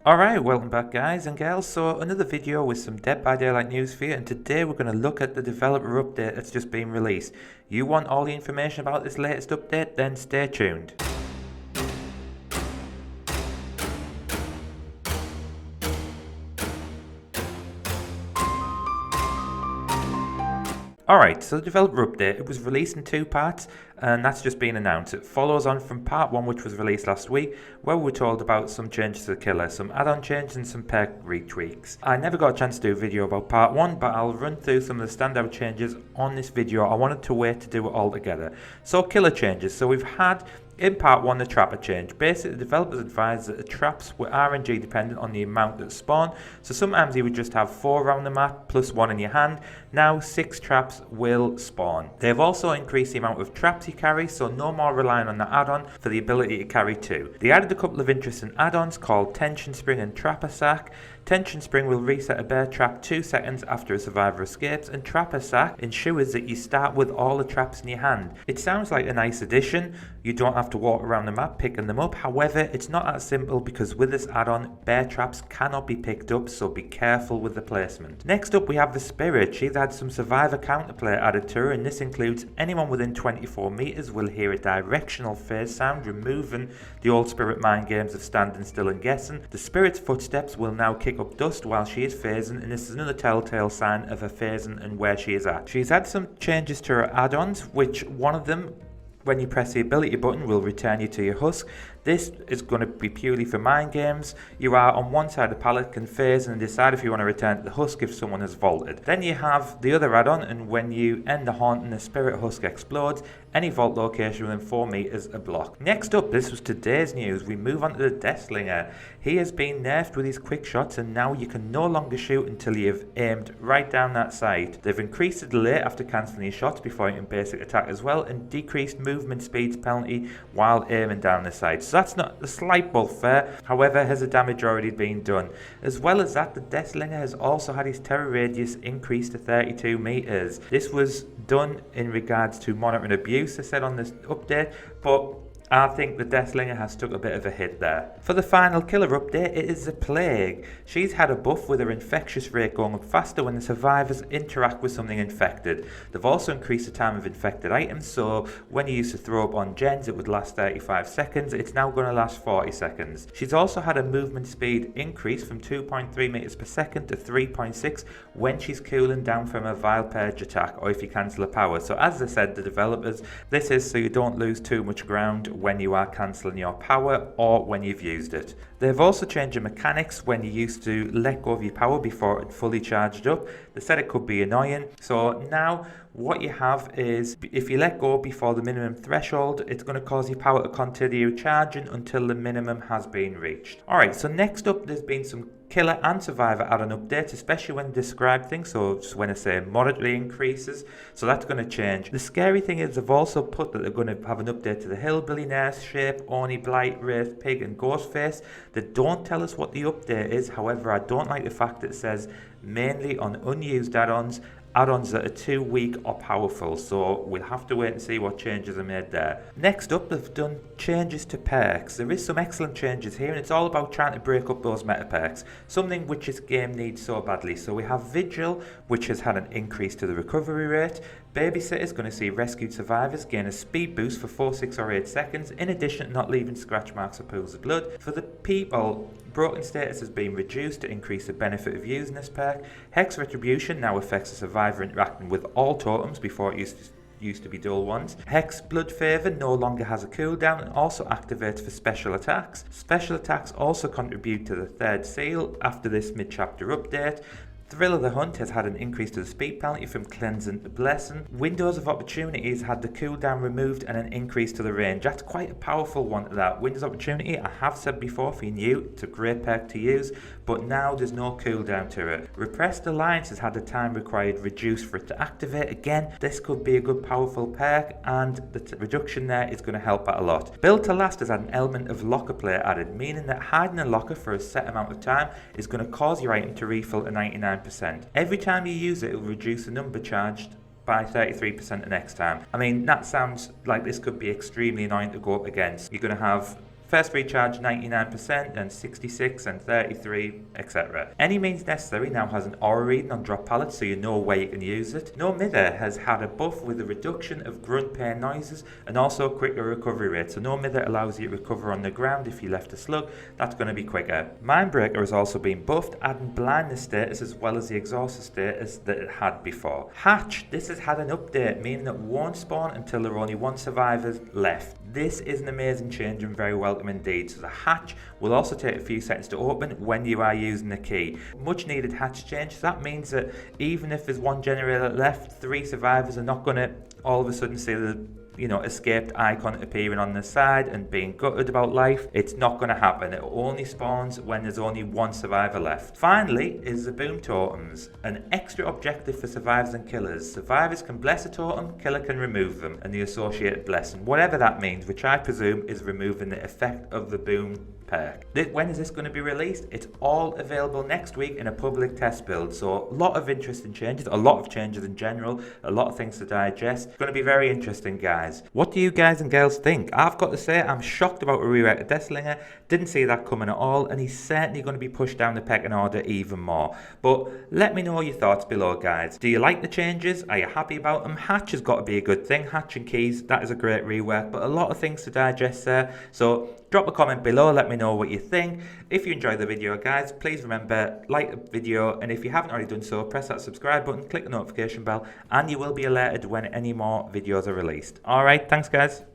Alright, welcome back guys and gals. So another video with some Dead by Daylight news for you, and today we're going to look at the developer update that's just been released. You want all the information about this latest update? Then stay tuned. Alright, so the developer update, it was released in two parts and that's just been announced. It follows on from part 1, which was released last week, where we were told about some changes to the killer, some add-on changes and some perk retweaks. I never got a chance to do a video about part 1, but I'll run through some of the standout changes on this video. I wanted to wait to do it all together. So killer changes. So we've had in part 1 the trapper change. Basically, the developers advised that the traps were RNG dependent on the amount that spawn. So sometimes you would just have 4 around the map plus 1 in your hand. Now 6 traps will spawn. They've also increased the amount of traps you carry, so no more relying on the add-on for the ability to carry 2. They added a couple of interesting add-ons called Tension Spring and Trapper Sack. Tension Spring will reset a bear trap 2 seconds after a survivor escapes, and Trapper Sack ensures that you start with all the traps in your hand. It sounds like a nice addition. You don't have to walk around the map picking them up. However, it's not that simple because with this add-on, bear traps cannot be picked up, so be careful with the placement. Next up we have the Spirit. She's had some survivor counterplay added to her, and this includes anyone within 24 meters will hear a directional phase sound, removing the old Spirit mind games of standing still and guessing. The Spirit's footsteps will now kick up dust while she is phasing, and this is another telltale sign of her phasing and where she is at. She's had some changes to her add-ons, which one of them, when you press the ability button, will return you to your husk. This is going to be purely for mind games. You are on one side of the pallet, can phase and decide if you want to return to the husk if someone has vaulted. Then you have the other add-on, and when you end the haunt and the spirit husk explodes, any vault location within 4 meters are blocked. Next up, this was today's news, we move on to the Deathslinger. He has been nerfed with his quick shots, and now you can no longer shoot until you've aimed right down that sight. They've increased the delay after cancelling your shots before you can basic attack as well, and decreased movement speeds penalty while aiming down the sight. So that's not a slight buff there, however has the damage already been done. As well as that, the Deathslinger has also had his terror radius increased to 32 meters. This was done in regards to monitoring abuse, I said on this update, but I think the Deathslinger has took a bit of a hit there. For the final killer update, it is the Plague. She's had a buff with her infectious rate going up faster when the survivors interact with something infected. They've also increased the time of infected items, so when you used to throw up on gens it would last 35 seconds, it's now going to last 40 seconds. She's also had a movement speed increase from 2.3 meters per second to 3.6 when she's cooling down from a Vile Purge attack or if you cancel a power. So as I said, the developers, this is so you don't lose too much ground when you are cancelling your power or when you've used it. They've also changed the mechanics when you used to let go of your power before it fully charged up. They said it could be annoying, so now what you have is if you let go before the minimum threshold, it's going to cause your power to continue charging until the minimum has been reached. Alright, so next up there's been some killer and survivor add-on updates, especially when described things, so just when I say moderately increases, so that's going to change. The scary thing is they've also put that they're going to have an update to the Hillbilly Nurse, Shape, Oni, Blight, Wraith, Pig and Ghostface. They don't tell us what the update is, however I don't like the fact that it says mainly on unused add-ons that are too weak or powerful, so we'll have to wait and see what changes are made there. Next up, they've done changes to perks. There is some excellent changes here, and it's all about trying to break up those meta perks, something which this game needs so badly. So we have Vigil, which has had an increase to the recovery rate. Babysitter is going to see rescued survivors gain a speed boost for 4, 6 or 8 seconds, in addition to not leaving scratch marks or pools of blood. For the people, Broken status has been reduced to increase the benefit of using this perk. Hex Retribution now affects a survivor interacting with all totems before it used to be dual ones. Hex Blood Favour no longer has a cooldown and also activates for special attacks. Special attacks also contribute to the third seal after this mid-chapter update. Thrill of the Hunt has had an increase to the speed penalty from Cleansing to Blessing. Windows of Opportunities had the cooldown removed and an increase to the range. That's quite a powerful one to that. Windows of Opportunity, I have said before, if you're new, it's a great perk to use, but now there's no cooldown to it. Repressed Alliance has had the time required reduced for it to activate. Again, this could be a good powerful perk, and the reduction there is going to help out a lot. Build to Last has had an element of locker play added, meaning that hiding a locker for a set amount of time is going to cause your item to refill to 99%. Every time you use it, it will reduce the number charged by 33% the next time. I mean, that sounds like this could be extremely annoying to go up against. You're going to have First recharge 99% and 66 and 33, etc. Any means necessary now has an aura reading on drop pallets, so you know where you can use it. No mither has had a buff with a reduction of grunt pain noises and also quicker recovery rate. So no mither allows you to recover on the ground if you left a slug. That's going to be quicker. Mindbreaker has also been buffed, adding blindness status as well as the exhausted status that it had before. Hatch, this has had an update, meaning it won't spawn until there are only one survivor left. This is an amazing change and very welcome indeed. So the hatch will also take a few seconds to open when you are using the key. Much needed hatch change. So that means that even if there's one generator left, 3 survivors are not going to all of a sudden see the escaped icon appearing on the side and being gutted about life. It's not going to happen. It only spawns when there's only one survivor left. Finally is the boom totems, an extra objective for survivors and killers. Survivors can bless a totem, killer can remove them, and the associated blessing, whatever that means, which I presume is removing the effect of the boom perk. When is this going to be released? It's all available next week in a public test build, so a lot of interesting changes, a lot of changes in general, a lot of things to digest. It's going to be very interesting, guys. What do you guys and girls think? I've got to say, I'm shocked about a rewrite of Deathslinger. Didn't see that coming at all, and he's certainly going to be pushed down the pecking order even more. But let me know your thoughts below, guys. Do you like the changes? Are you happy about them? Hatch has got to be a good thing. Hatch and keys, that is a great rework, but a lot of things to digest there. So drop a comment below, let me know what you think. If you enjoyed the video, guys, please remember, like the video, and if you haven't already done so, press that subscribe button, click the notification bell, and you will be alerted when any more videos are released. Alright, thanks guys.